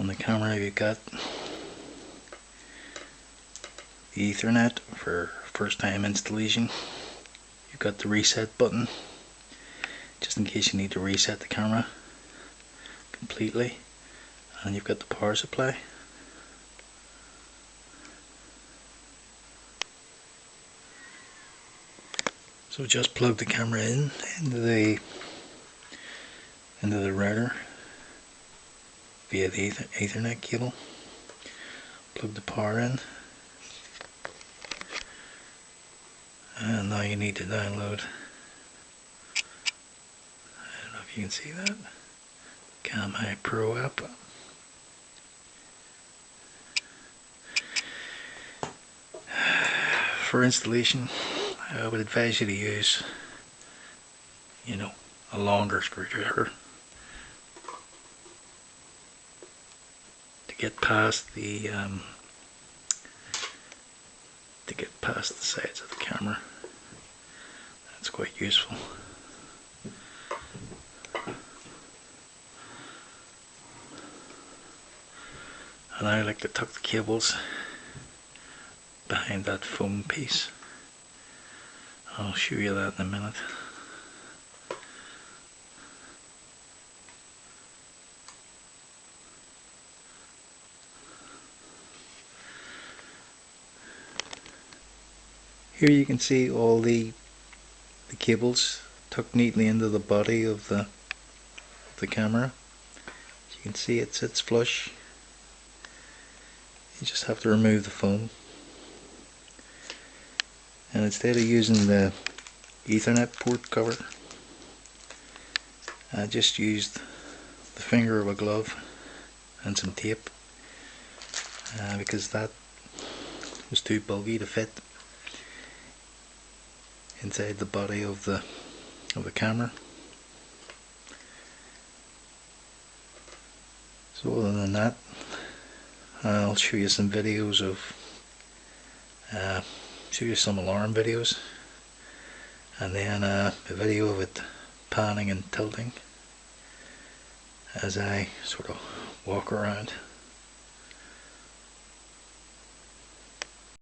On the camera you've got the Ethernet for first time installation. You've got the reset button just in case you need to reset the camera completely, and you've got the power supply. So just plug the camera into the router via the Ethernet cable. Plug the power in, and now you need to download, I don't know if you can see that, CamHi Pro app. For installation, I would advise you to use, a longer screwdriver to get past the sides of the camera. That's quite useful. And I like to tuck the cables behind that foam piece. I'll show you that in a minute. Here you can see all the cables tucked neatly into the body of the camera. As you can see, it sits flush. You just have to remove the foam, and instead of using the Ethernet port cover, I just used the finger of a glove and some tape because that was too bulky to fit inside the body of the camera. So other than that, I'll show you some videos of show you some alarm videos, and then a video of it panning and tilting as I sort of walk around.